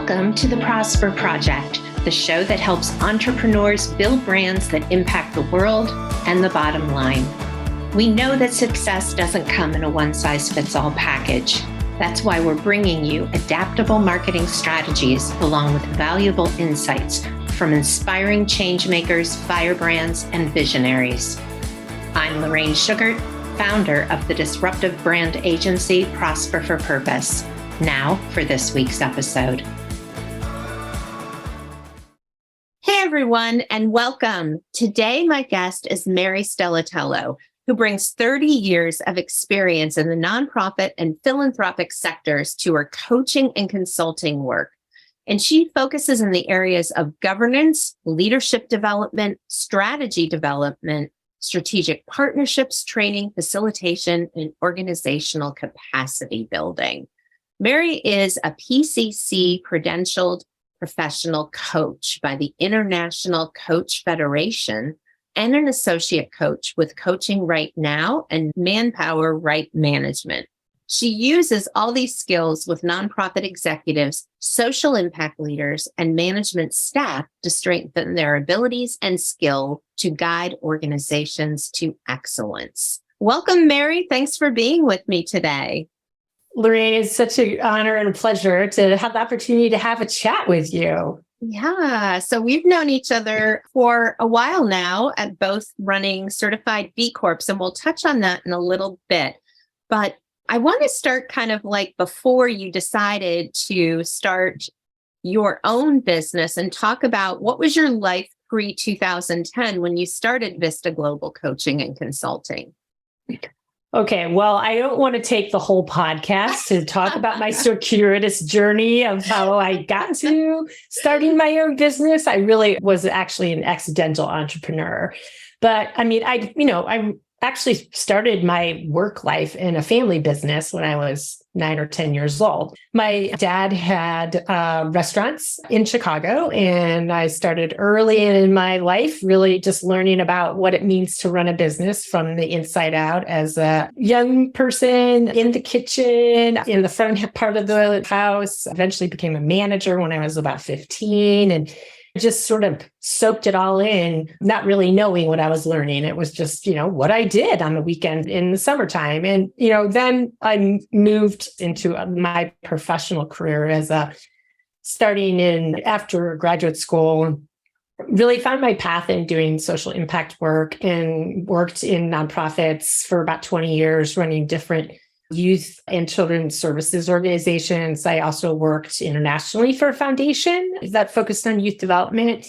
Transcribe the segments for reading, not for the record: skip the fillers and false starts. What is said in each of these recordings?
Welcome to the Prosper Project, the show that helps entrepreneurs build brands that impact the world and the bottom line. We know that success doesn't come in a one-size-fits-all package. That's why we're bringing you adaptable marketing strategies along with valuable insights from inspiring change makers, firebrands, and visionaries. I'm Lorraine Sugart, founder of the disruptive brand agency Prosper for Purpose. Now for this week's episode. Hey everyone, and welcome. Today my guest is Mary Stelletello, who brings 30 years of experience in the nonprofit and philanthropic sectors to her coaching and consulting work. And she focuses in the areas of governance, leadership development, strategy development, strategic partnerships, training, facilitation, and organizational capacity building. Mary is a PCC credentialed professional coach by the International Coach Federation and an associate coach with Coaching Right Now and Manpower Right Management. She uses all these skills with nonprofit executives, social impact leaders, and management staff to strengthen their abilities and skill to guide organizations to excellence. Welcome, Mary. Thanks for being with me today. Lorraine, it's such an honor and a pleasure to have the opportunity to have a chat with you. Yeah, so we've known each other for a while now at both running certified B Corps, and we'll touch on that in a little bit. But I want to start kind of like before you decided to start your own business and talk about what was your life pre-2010 when you started Vista Global Coaching and Consulting? Okay, well, I don't want to take the whole podcast to talk about my circuitous journey of how I got to starting my own business. I really was actually an accidental entrepreneur. But I mean, I actually started my work life in a family business when I was 9 or 10 years old. My dad had restaurants in Chicago, and I started early in my life, really just learning about what it means to run a business from the inside out as a young person in the kitchen, in the front part of the house. Eventually became a manager when I was about 15, and just sort of soaked it all in, not really knowing what I was learning. It was just, what I did on the weekend in the summertime. And, then I moved into my professional career starting after graduate school, really found my path in doing social impact work and worked in nonprofits for about 20 years, running different youth and children's services organizations. I also worked internationally for a foundation that focused on youth development,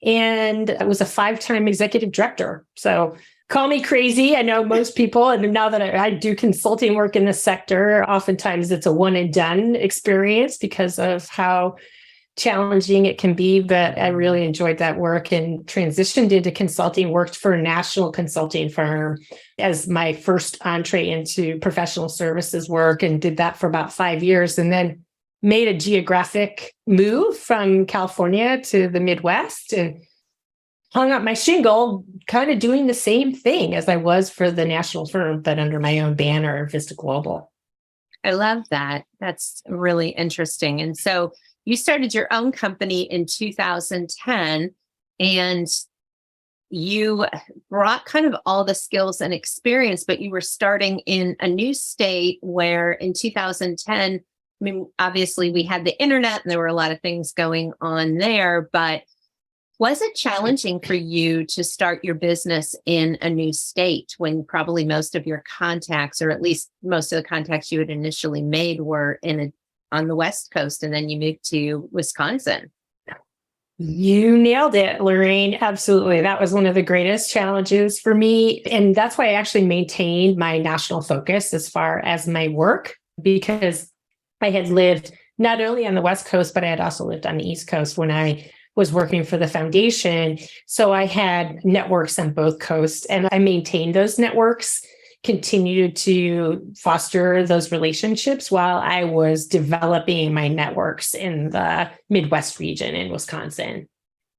and I was a 5-time executive director. So call me crazy. I know most people, and now that I do consulting work in this sector, oftentimes it's a one and done experience because of how challenging it can be, but I really enjoyed that work and transitioned into consulting, worked for a national consulting firm as my first entree into professional services work, and did that for about 5 years, and then made a geographic move from California to the Midwest and hung up my shingle, kind of doing the same thing as I was for the national firm, but under my own banner, Vista Global. I love that. That's really interesting. And so you started your own company in 2010, and you brought kind of all the skills and experience, but you were starting in a new state where in 2010, I mean, obviously we had the internet and there were a lot of things going on there, but was it challenging for you to start your business in a new state when probably most of your contacts, or at least most of the contacts you had initially made, were on the West Coast, and then you moved to Wisconsin? You nailed it, Lorraine. Absolutely. That was one of the greatest challenges for me. And that's why I actually maintained my national focus as far as my work, because I had lived not only on the West Coast, but I had also lived on the East Coast when I was working for the foundation. So I had networks on both coasts, and I maintained those networks, continued to foster those relationships while I was developing my networks in the Midwest region in Wisconsin.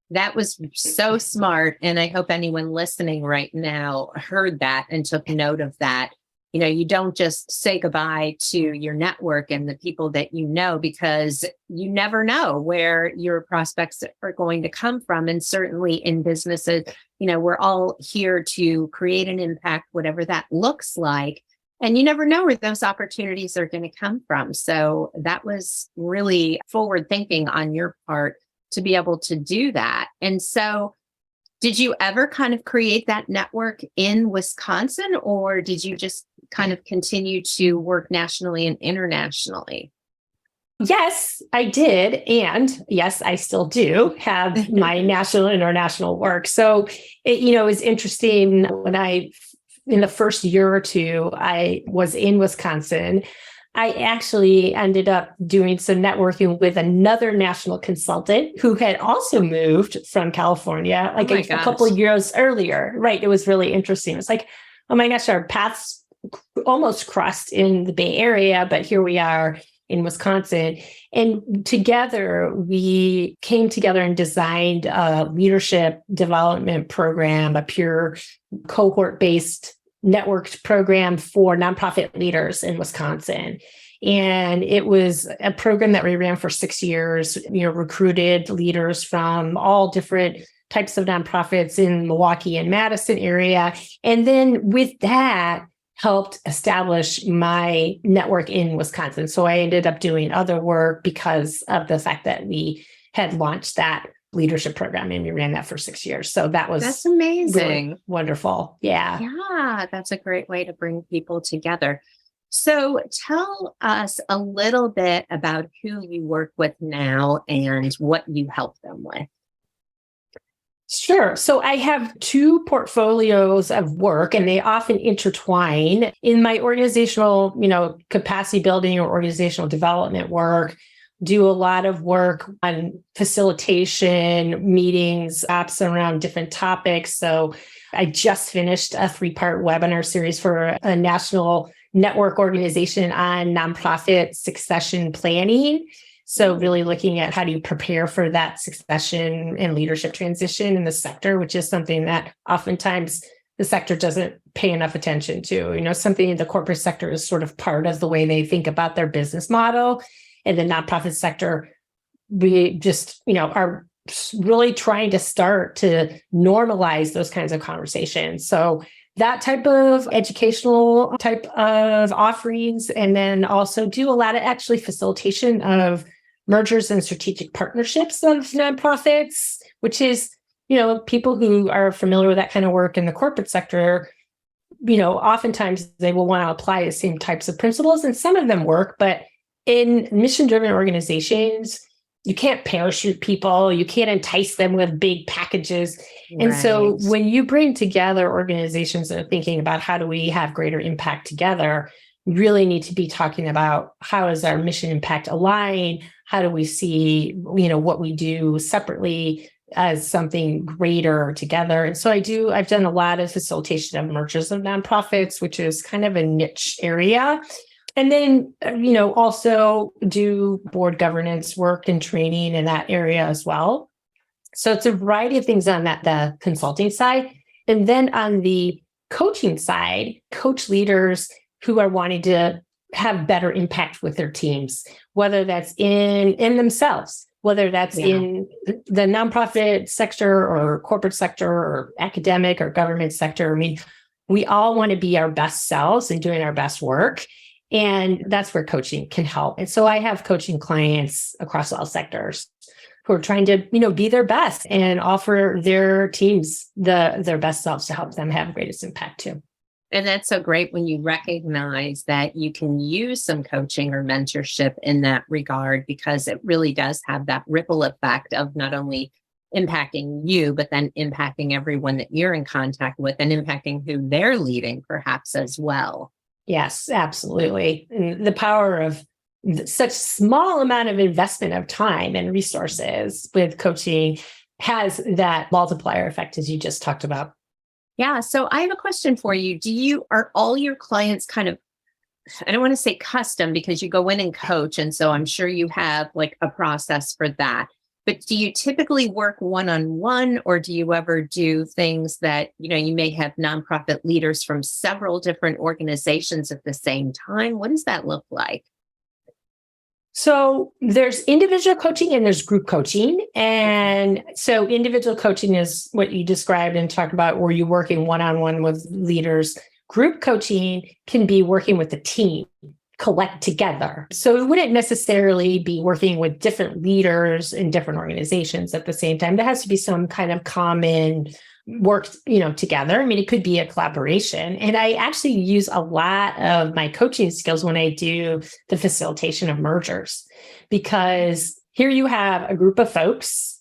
That was so smart. And I hope anyone listening right now heard that and took note of that. you don't just say goodbye to your network and the people that you know, because you never know where your prospects are going to come from. And certainly in businesses, we're all here to create an impact, whatever that looks like. And you never know where those opportunities are going to come from. So that was really forward thinking on your part to be able to do that. And so did you ever kind of create that network in Wisconsin, or did you just kind of continue to work nationally and internationally? Yes, I did. And yes, I still do have my national and international work. So it was interesting when in the first year or two, I was in Wisconsin. I actually ended up doing some networking with another national consultant who had also moved from California, like a couple of years earlier. Right. It was really interesting. It's like, oh my gosh, our paths almost crossed in the Bay Area, but here we are in Wisconsin. And together, we came together and designed a leadership development program, a pure cohort-based networked program for nonprofit leaders in Wisconsin. And it was a program that we ran for 6 years, recruited leaders from all different types of nonprofits in Milwaukee and Madison area. And then with that, helped establish my network in Wisconsin. So I ended up doing other work because of the fact that we had launched that leadership program and we ran that for 6 years. So that's amazing. Really wonderful. Yeah. Yeah, that's a great way to bring people together. So tell us a little bit about who you work with now and what you help them with. Sure. So I have two portfolios of work and they often intertwine. In my organizational, capacity building or organizational development work, do a lot of work on facilitation, meetings, apps around different topics. So I just finished a 3-part webinar series for a national network organization on nonprofit succession planning. So really looking at how do you prepare for that succession and leadership transition in the sector, which is something that oftentimes the sector doesn't pay enough attention to. Something in the corporate sector is sort of part of the way they think about their business model. And the nonprofit sector, we just, are really trying to start to normalize those kinds of conversations. So that type of educational type of offerings, and then also do a lot of actually facilitation of mergers and strategic partnerships of nonprofits, which is, people who are familiar with that kind of work in the corporate sector, oftentimes they will want to apply the same types of principles, and some of them work, but in mission-driven organizations, you can't parachute people, you can't entice them with big packages. And so when you bring together organizations that are thinking about how do we have greater impact together, you really need to be talking about how is our mission impact aligned? How do we see, what we do separately as something greater together? And so I've done a lot of facilitation of mergers of nonprofits, which is kind of a niche area. And then, also do board governance work and training in that area as well. So it's a variety of things on the consulting side. And then on the coaching side, coach leaders who are wanting to have better impact with their teams, whether that's in themselves, whether that's in the nonprofit sector or corporate sector or academic or government sector. I mean, we all want to be our best selves and doing our best work. And that's where coaching can help. And so I have coaching clients across all sectors who are trying to, be their best and offer their teams their best selves to help them have greatest impact too. And that's so great when you recognize that you can use some coaching or mentorship in that regard, because it really does have that ripple effect of not only impacting you, but then impacting everyone that you're in contact with and impacting who they're leading perhaps as well. Yes, absolutely. And the power of such small amount of investment of time and resources with coaching has that multiplier effect, as you just talked about. Yeah. So I have a question for you. Are all your clients kind of, I don't want to say custom because you go in and coach. And so I'm sure you have like a process for that. But do you typically work one-on-one, or do you ever do things that, you may have nonprofit leaders from several different organizations at the same time? What does that look like? So there's individual coaching and there's group coaching. And so individual coaching is what you described and talked about, where you're working one-on-one with leaders. Group coaching can be working with the team, collect together. So it wouldn't necessarily be working with different leaders in different organizations at the same time. There has to be some kind of common work, together. I mean, it could be a collaboration. And I actually use a lot of my coaching skills when I do the facilitation of mergers, because here you have a group of folks,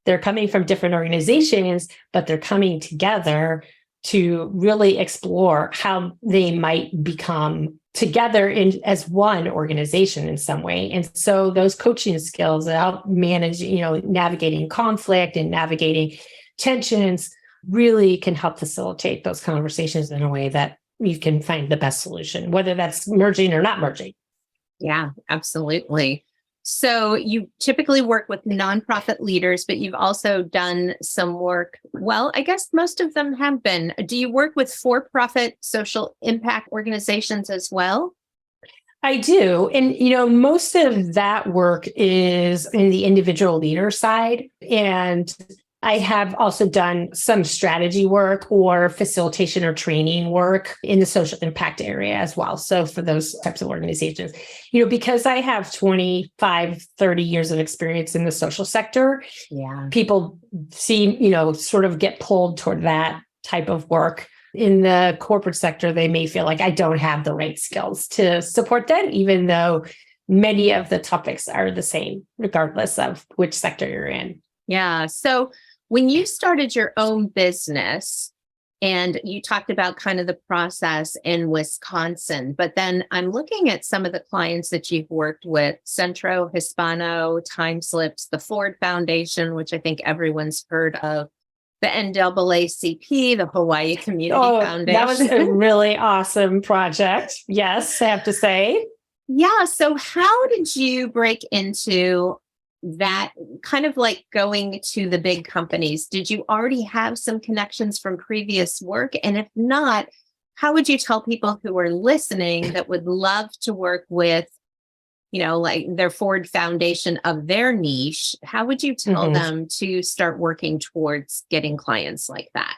they're coming from different organizations, but they're coming together to really explore how they might become together as one organization in some way. And so those coaching skills that help manage, navigating conflict and navigating tensions really can help facilitate those conversations in a way that you can find the best solution, whether that's merging or not merging. Yeah, absolutely. So you typically work with nonprofit leaders, but you've also done some work. Well, I guess most of them have been. Do you work with for-profit social impact organizations as well? I do. And, most of that work is in the individual leader side. And I have also done some strategy work or facilitation or training work in the social impact area as well. So for those types of organizations, because I have 25, 30 years of experience in the social sector, people see, sort of get pulled toward that type of work. In the corporate sector, they may feel like I don't have the right skills to support that, even though many of the topics are the same, regardless of which sector you're in. Yeah. So when you started your own business, and you talked about kind of the process in Wisconsin, but then I'm looking at some of the clients that you've worked with: Centro, Hispano, Time Slips, the Ford Foundation, which I think everyone's heard of, the NAACP, the Hawaii Community Foundation. That was a really awesome project. Yes, I have to say. Yeah. So how did you break into that, kind of like going to the big companies? Did you already have some connections from previous work? And if not, how would you tell people who are listening that would love to work with, like their Ford Foundation of their niche? How would you tell them to start working towards getting clients like that?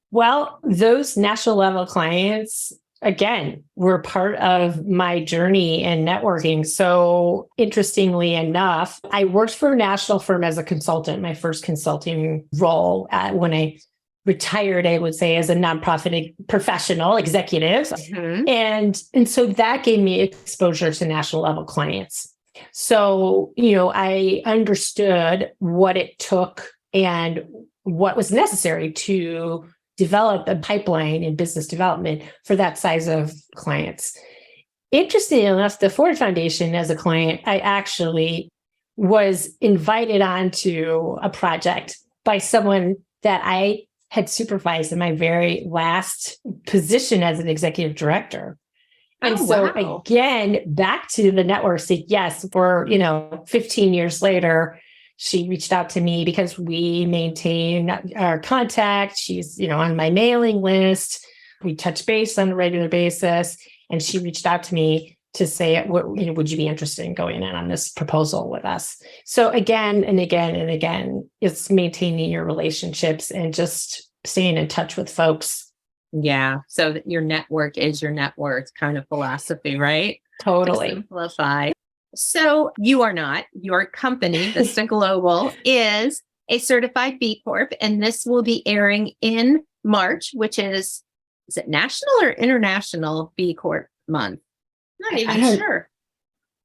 Well, those national level clients, again, were part of my journey in networking. So interestingly enough, I worked for a national firm as a consultant, my first consulting role when I retired, I would say, as a nonprofit professional executive. And so that gave me exposure to national level clients. So, I understood what it took and what was necessary to develop a pipeline in business development for that size of clients. Interestingly enough, the Ford Foundation as a client, I actually was invited onto a project by someone that I had supervised in my very last position as an executive director. And again, back to the network, say, yes, for, 15 years later, she reached out to me because we maintain our contact. She's, on my mailing list. We touch base on a regular basis. And she reached out to me to say, would you be interested in going in on this proposal with us? So again and again and again, it's maintaining your relationships and just staying in touch with folks. Yeah. So that your network is your net worth kind of philosophy, right? Totally. To simplify. So you are not. Your company, Vista Global, is a certified B Corp, and this will be airing in March, which is it National or International B Corp Month? Not even sure.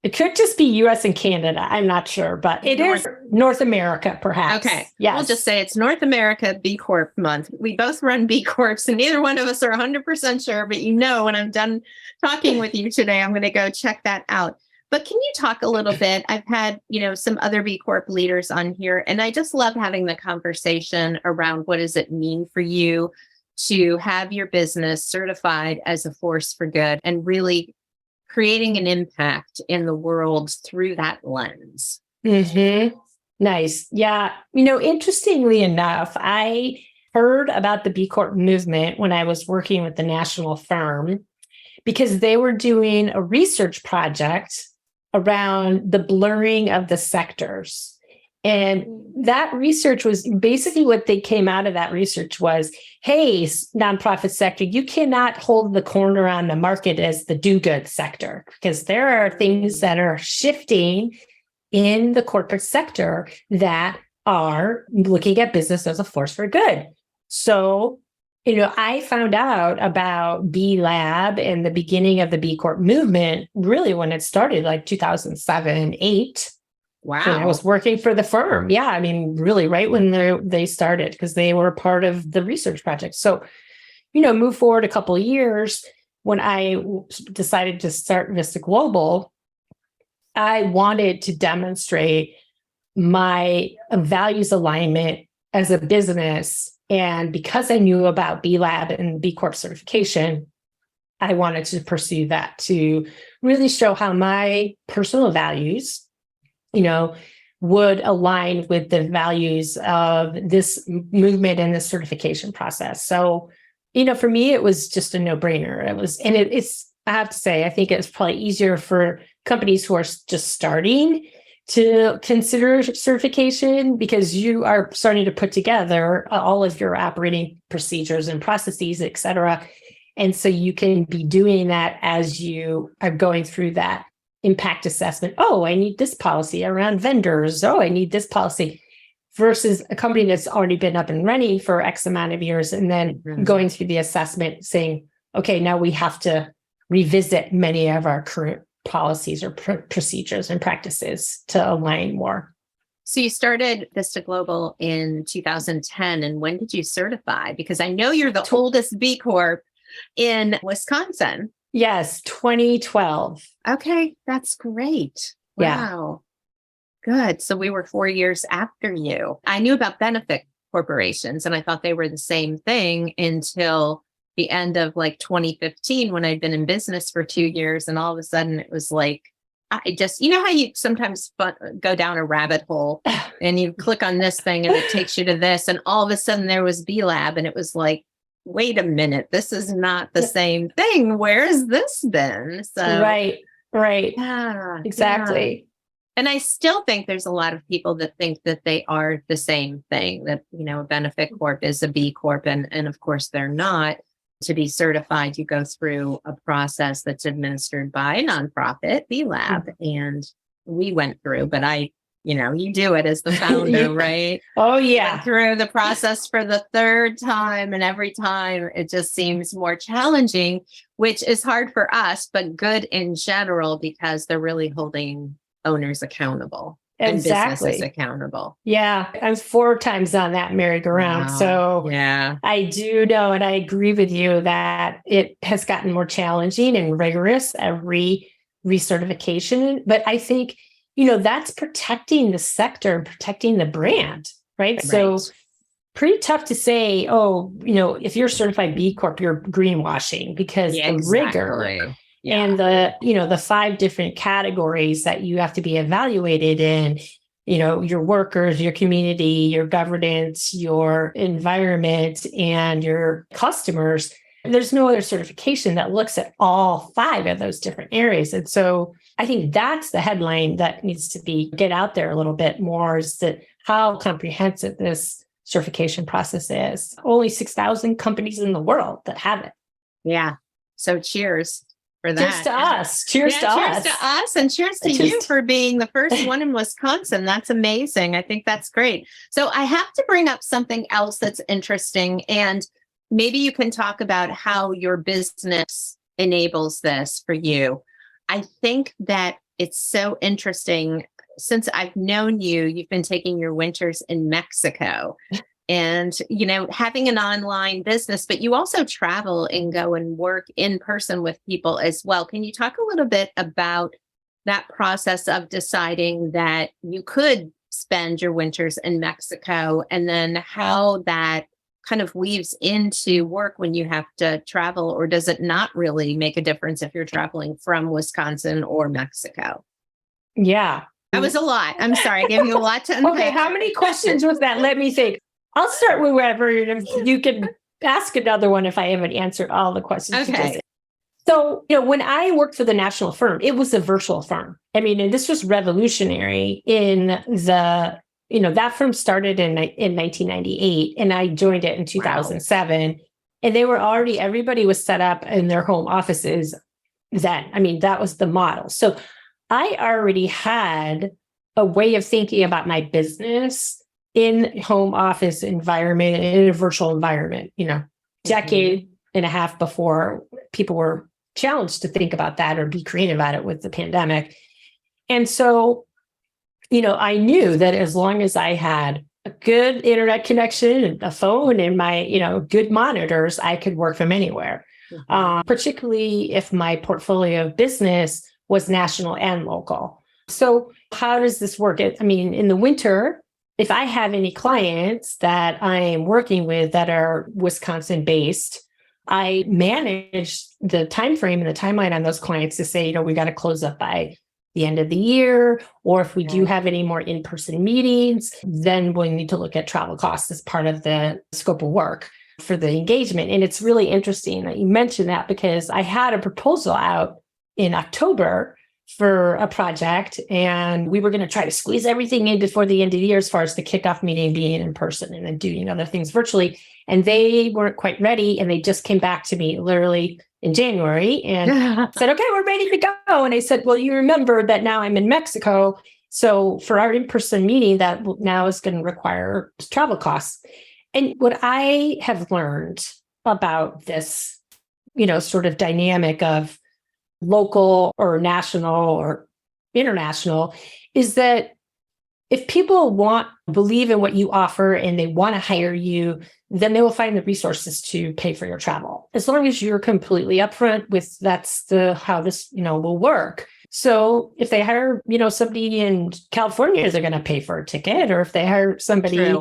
It could just be US and Canada. I'm not sure, but it is North America, perhaps. Okay. Yes. We'll just say it's North America B Corp Month. We both run B Corps, and neither one of us are 100% sure, but when I'm done talking with you today, I'm going to go check that out. But can you talk a little bit? I've had, some other B Corp leaders on here, and I just love having the conversation around what does it mean for you to have your business certified as a force for good and really creating an impact in the world through that lens. Nice. Yeah. Interestingly enough, I heard about the B Corp movement when I was working with the national firm because they were doing a research project around the blurring of the sectors. And that research was basically what they came out of that research was, hey, nonprofit sector, you cannot hold the corner on the market as the do-good sector because there are things that are shifting in the corporate sector that are looking at business as a force for good. So, I found out about B Lab and the beginning of the B Corp movement really when it started, like 2007, 8. Wow. When I was working for the firm. Yeah, I mean, really right when they started because they were part of the research project. So, move forward a couple of years when I decided to start Vista Global, I wanted to demonstrate my values alignment as a business. And because I knew about B Lab and B Corp certification, I wanted to pursue that to really show how my personal values would align with the values of this movement and this certification process. So, for me, it was just a no-brainer. It's, I have to say, I think it's probably easier for companies who are just starting to consider certification because you are starting to put together all of your operating procedures and processes, et cetera. And so you can be doing that as you are going through that impact assessment. Oh, I need this policy around vendors. Oh, I need this policy versus a company that's already been up and running for X amount of years and then going through the assessment saying, okay, now we have to revisit many of our current policies or procedures and practices to align more. So you started Vista Global in 2010. And when did you certify? Because I know you're the oldest B Corp in Wisconsin. Yes, 2012. Okay, that's great. Wow. Yeah. Good. So we were 4 years after you. I knew about benefit corporations and I thought they were the same thing until the end of like 2015 when I'd been in business for 2 years. And all of a sudden it was like, I just, how you sometimes go down a rabbit hole and you click on this thing and it takes you to this. And all of a sudden there was B Lab and it was like, wait a minute, this is not the same thing. Where has this been? So Right. Yeah, Exactly. Yeah. And I still think there's a lot of people that think that they are the same thing, that, a benefit corp is a B Corp. And of course they're not. To be certified, you go through a process that's administered by a nonprofit, B Lab. And we went through, but you do it as the founder, right? Oh, yeah. Went through the process for the third time. And every time it just seems more challenging, which is hard for us, but good in general, because they're really holding owners accountable and businesses accountable. Yeah. I'm 4 times on that merry-go-round. Wow. So yeah, I do know, and I agree with you that it has gotten more challenging and rigorous every recertification. But I think that's protecting the sector and protecting the brand, right? So pretty tough to say, if you're certified B Corp, you're greenwashing because the rigor and the 5 different categories that you have to be evaluated in, your workers, your community, your governance, your environment, and your customers. There's no other certification that looks at all 5 of those different areas. And so I think that's the headline that needs to get out there a little bit more, is that how comprehensive this certification process is. Only 6,000 companies in the world that have it. Yeah. So cheers for that. Cheers to us. Cheers to us. And cheers to you for being the first one in Wisconsin. That's amazing. I think that's great. So I have to bring up something else that's interesting. And maybe you can talk about how your business enables this for you. I think that it's so interesting. Since I've known you, you've been taking your winters in Mexico and, having an online business, but you also travel and go and work in person with people as well. Can you talk a little bit about that process of deciding that you could spend your winters in Mexico, and then how that kind of weaves into work when you have to travel, or does it not really make a difference if you're traveling from Wisconsin or Mexico? Yeah. That was a lot. I'm sorry. I gave you a lot to unpack. Okay, how many questions was that? Let me think. I'll start with wherever you can ask another one if I haven't answered all the questions. Okay. So, when I worked for the national firm, it was a virtual firm. I mean, and this was revolutionary in that firm started in 1998 and I joined it in 2007. Wow. And everybody was set up in their home offices then. I mean, that was the model. So I already had a way of thinking about my business in home office environment, in a virtual environment, decade and a half before people were challenged to think about that or be creative about it with the pandemic. And so, I knew that as long as I had a good internet connection and a phone and my, good monitors, I could work from anywhere, particularly if my portfolio of business was national and local. So how does this work? In the winter, if I have any clients that I am working with that are Wisconsin based, I manage the time frame and the timeline on those clients to say, we got to close up by the end of the year, or if we do have any more in-person meetings, then we'll need to look at travel costs as part of the scope of work for the engagement. And it's really interesting that you mentioned that because I had a proposal out in October for a project, and we were going to try to squeeze everything in before the end of the year as far as the kickoff meeting being in person and then doing other things virtually. And they weren't quite ready. And they just came back to me literally in January and said, okay, we're ready to go. And I said, well, you remember that now I'm in Mexico. So for our in-person meeting, that now is going to require travel costs. And what I have learned about this, sort of dynamic of local or national or international is that if people believe in what you offer and they want to hire you, then they will find the resources to pay for your travel. As long as you're completely upfront with how this, will work. So if they hire, somebody in California, they're going to pay for a ticket. Or if they hire somebody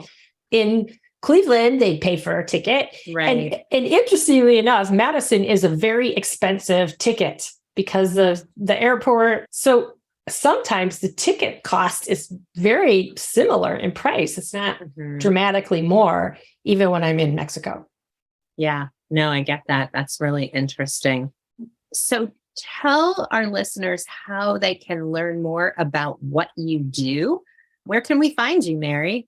in Cleveland, they pay for a ticket. Right. And interestingly enough, Madison is a very expensive ticket because of the airport. So sometimes the ticket cost is very similar in price. It's not dramatically more, even when I'm in Mexico. Yeah, no, I get that. That's really interesting. So tell our listeners how they can learn more about what you do. Where can we find you, Mary?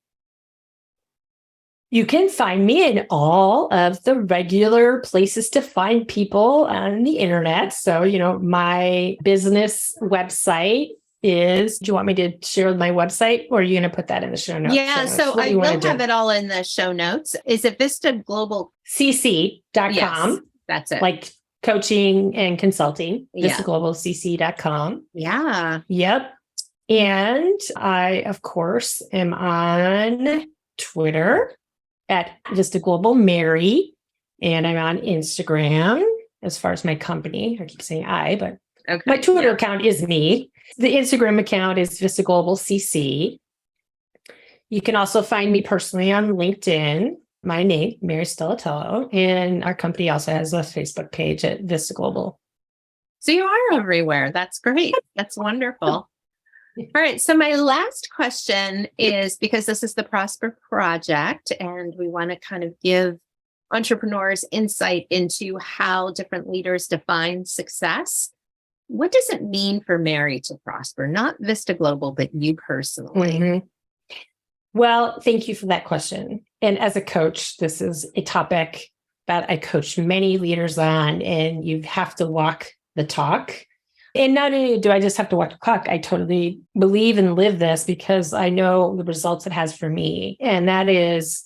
You can find me in all of the regular places to find people on the internet. So, my business website is, do you want me to share my website or are you going to put that in the show notes? Yeah, so I will have it all in the show notes. Is it Vista Global CC.com? Yes, that's it. Like coaching and consulting, VistaGlobalCC.com. Yeah. Yep. And I, of course, am on Twitter at Vista Global Mary, and I'm on Instagram as far as my company. I keep saying but my Twitter account is me. The Instagram account is Vista Global CC. You can also find me personally on LinkedIn, my name, Mary Stelletello, and our company also has a Facebook page at Vista Global. So you are everywhere. That's great. That's wonderful. All right. So my last question is, because this is the Prosper Project, and we want to kind of give entrepreneurs insight into how different leaders define success. What does it mean for Mary to prosper? Not Vista Global, but you personally. Mm-hmm. Well, thank you for that question. And as a coach, this is a topic that I coach many leaders on, and you have to walk the talk. And not only do I just have to walk the talk, I totally believe and live this because I know the results it has for me. And that is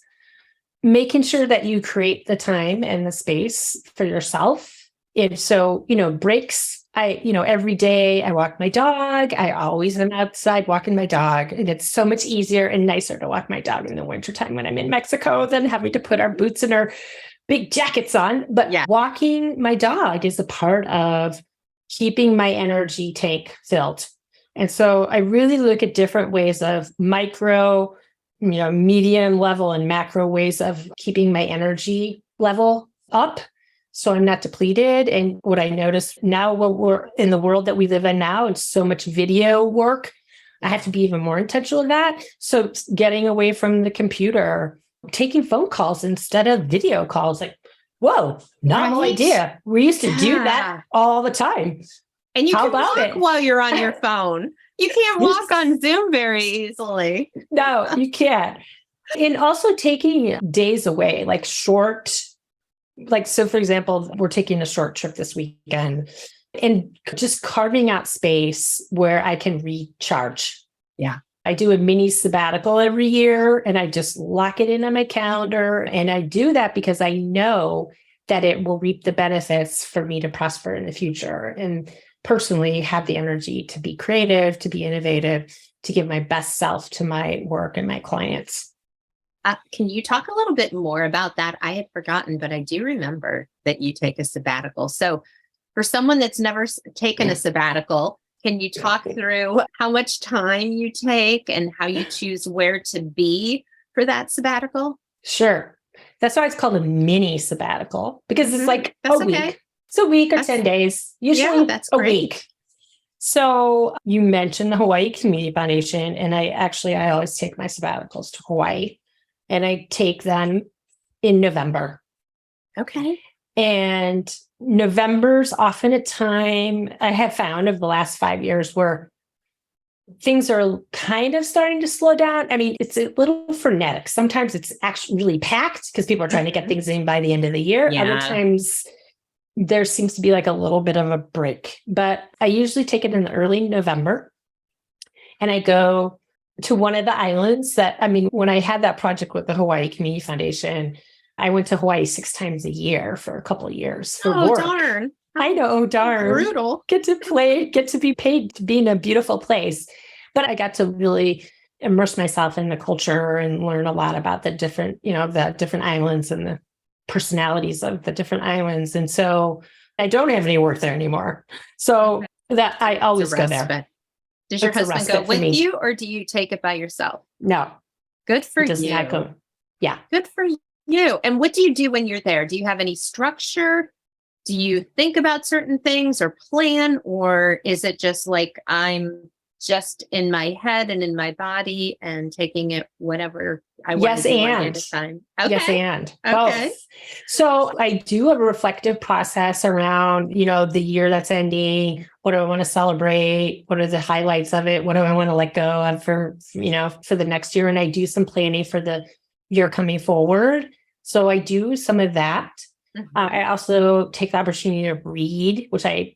making sure that you create the time and the space for yourself. And so, breaks, every day I walk my dog. I always am outside walking my dog. And it's so much easier and nicer to walk my dog in the wintertime when I'm in Mexico than having to put our boots and our big jackets on. But walking my dog is a part of keeping my energy tank filled. And so I really look at different ways of micro, medium level and macro ways of keeping my energy level up so I'm not depleted. And what I notice now, what we're in the world that we live in now, and so much video work, I have to be even more intentional in that. So getting away from the computer, taking phone calls instead of video calls, like, whoa, novel idea. We used to do that all the time. And you How can about walk it? while you're on your phone. You can't walk on Zoom very easily. No, you can't. And also taking days away, like short, like, so for example, we're taking a short trip this weekend and just carving out space where I can recharge. Yeah. I do a mini sabbatical every year and I just lock it in on my calendar. And I do that because I know that it will reap the benefits for me to prosper in the future and personally have the energy to be creative, to be innovative, to give my best self to my work and my clients. Can you talk a little bit more about that? I had forgotten, but I do remember that you take a sabbatical. So for someone that's never taken a sabbatical, can you talk through how much time you take and how you choose where to be for that sabbatical? Sure. That's why it's called a mini sabbatical, because it's like That's a okay. week. It's a week or 10 days, usually that's a great. week. So you mentioned the Hawaii Community Foundation, and I always take my sabbaticals to Hawaii, and I take them in November. Okay. And November's often a time I have found over the last 5 years where things are kind of starting to slow down. I mean, it's a little frenetic. Sometimes it's actually really packed because people are trying to get things in by the end of the year. Yeah. Other times there seems to be like a little bit of a break, but I usually take it in early November and I go to one of the islands when I had that project with the Hawaii Community Foundation, I went to Hawaii 6 times a year for a couple of years for work. Darn. I know, darn. Brutal. Get to be paid to be in a beautiful place. But I got to really immerse myself in the culture and learn a lot about the different islands and the personalities of the different islands. And so I don't have any work there anymore. So that I always go there. Does your husband go with you or do you take it by yourself? No. Good for Does you. not go. Yeah. Good for you. And what do you do when you're there? Do you have any structure? Do you think about certain things or plan? Or is it just like I'm just in my head and in my body and taking it whatever I want to do one day at a time? Okay. Yes, and okay. Both. So I do a reflective process around, the year that's ending. What do I want to celebrate? What are the highlights of it? What do I want to let go of for the next year? And I do some planning for the year coming forward. So I do some of that. Mm-hmm. I also take the opportunity to read, which I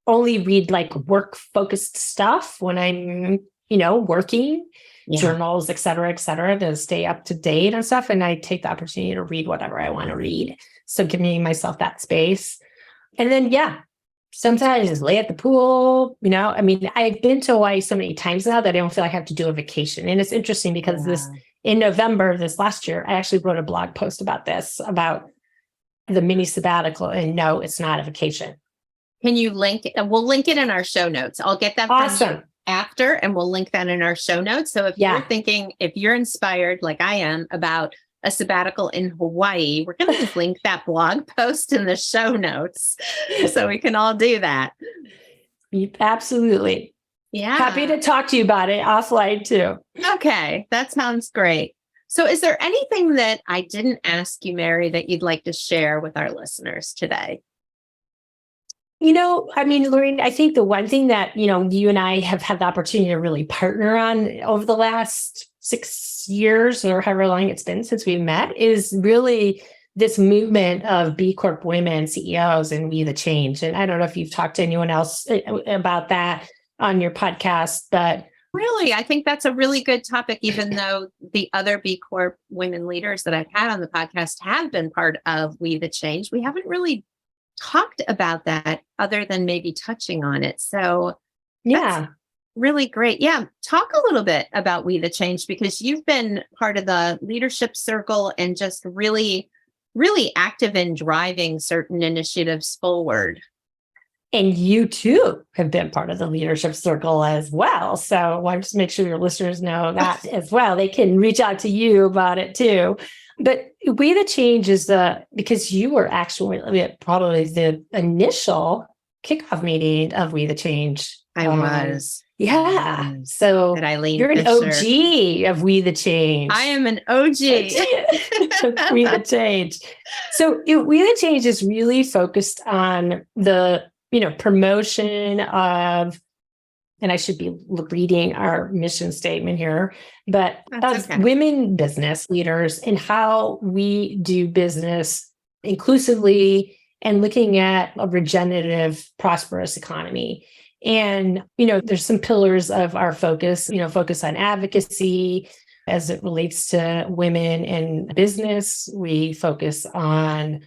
only read like work-focused stuff when I'm, working, journals, et cetera, to stay up to date and stuff. And I take the opportunity to read whatever I want to read. So giving myself that space. And then, sometimes I just lay at the pool, I've been to Hawaii so many times now that I don't feel like I have to do a vacation. And it's interesting because in November, this last year, I actually wrote a blog post about the mini sabbatical. And no, it's not a vacation. Can you link it? We'll link it in our show notes. I'll get that from you after, and we'll link that in our show notes. So if you're thinking, if you're inspired like I am about a sabbatical in Hawaii, we're going to link that blog post in the show notes so we can all do that. Absolutely. Yeah. Happy to talk to you about it offline too. Okay. That sounds great. So is there anything that I didn't ask you, Mary, that you'd like to share with our listeners today? Lorraine, I think the one thing that, you and I have had the opportunity to really partner on over the last 6 years or however long it's been since we met is really this movement of B Corp women CEOs and We the Change. And I don't know if you've talked to anyone else about that on your podcast, but really, I think that's a really good topic, even though the other B Corp women leaders that I've had on the podcast have been part of We the Change. We haven't really talked about that other than maybe touching on it. So that's really great. Yeah. Talk a little bit about We the Change, because you've been part of the leadership circle and just really, really active in driving certain initiatives forward. And you too have been part of the leadership circle as well. So I want to make sure your listeners know that as well. They can reach out to you about it too. But We the Change is because you were actually probably the initial kickoff meeting of We the Change. I was. Yeah. So you're an OG of We the Change. I am an OG. We the Change. So We the Change is really focused on the, promotion of, and I should be reading our mission statement here, but of women business leaders and how we do business inclusively and looking at a regenerative, prosperous economy. And, there's some pillars of our focus, focus on advocacy as it relates to women in business. We focus on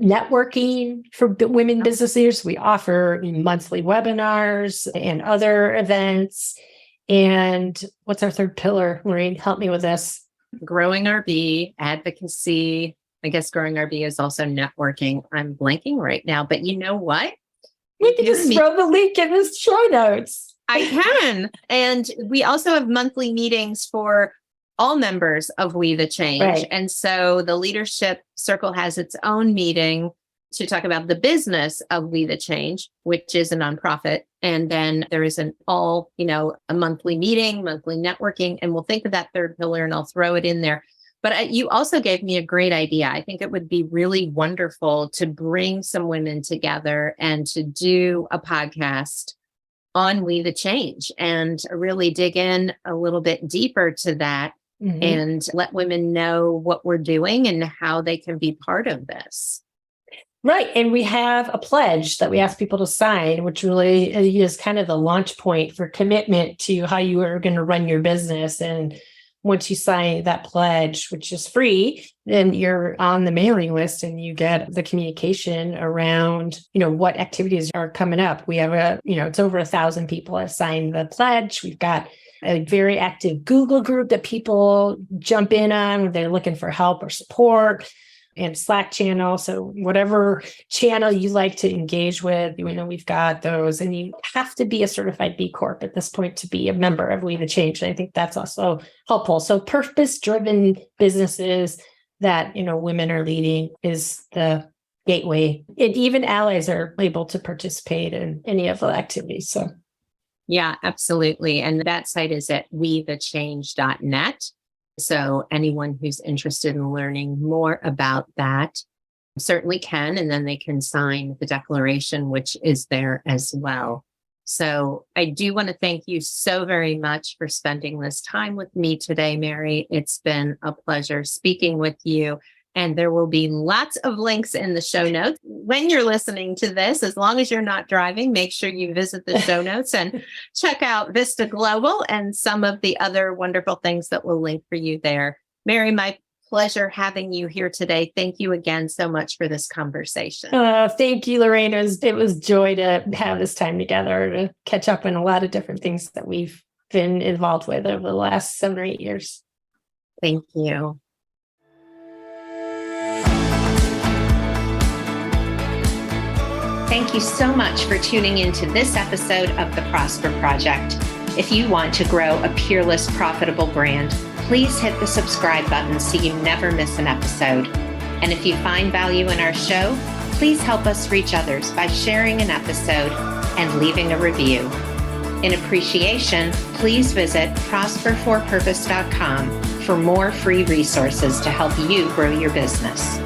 networking for women business leaders. We offer monthly webinars and other events. And what's our third pillar? Lorraine, help me with this. Growing our B, advocacy. I guess growing our B is also networking. I'm blanking right now, but you know what? We can just throw the link in the show notes. I can. And we also have monthly meetings for all members of We the Change. Right. And so the leadership circle has its own meeting to talk about the business of We the Change, which is a nonprofit. And then there is a monthly meeting, monthly networking, and we'll think of that third pillar and I'll throw it in there. But you also gave me a great idea. I think it would be really wonderful to bring some women together and to do a podcast on We the Change and really dig in a little bit deeper to that and let women know what we're doing and how they can be part of this. Right. And we have a pledge that we ask people to sign, which really is kind of the launch point for commitment to how you are going to run your business. And once you sign that pledge, which is free, then you're on the mailing list and you get the communication around, what activities are coming up. We have it's over 1,000 people have signed the pledge. We've got a very active Google group that people jump in on when they're looking for help or support, and Slack channel. So whatever channel you like to engage with, we've got those. And you have to be a certified B Corp at this point to be a member of We the Change. And I think that's also helpful. So purpose-driven businesses that, women are leading is the gateway. And even allies are able to participate in any of the activities. So yeah, absolutely. And that site is at wethechange.net. So anyone who's interested in learning more about that certainly can, and then they can sign the declaration, which is there as well. So I do want to thank you so very much for spending this time with me today, Mary. It's been a pleasure speaking with you. And there will be lots of links in the show notes. When you're listening to this, as long as you're not driving, make sure you visit the show notes and check out Vista Global and some of the other wonderful things that we'll link for you there. Mary, my pleasure having you here today. Thank you again so much for this conversation. Thank you, Lorraine. It was joy to have this time together to catch up on a lot of different things that we've been involved with over the last 7 or 8 years. Thank you. Thank you so much for tuning into this episode of The Prosper Project. If you want to grow a peerless, profitable brand, please hit the subscribe button so you never miss an episode. And if you find value in our show, please help us reach others by sharing an episode and leaving a review. In appreciation, please visit prosperforpurpose.com for more free resources to help you grow your business.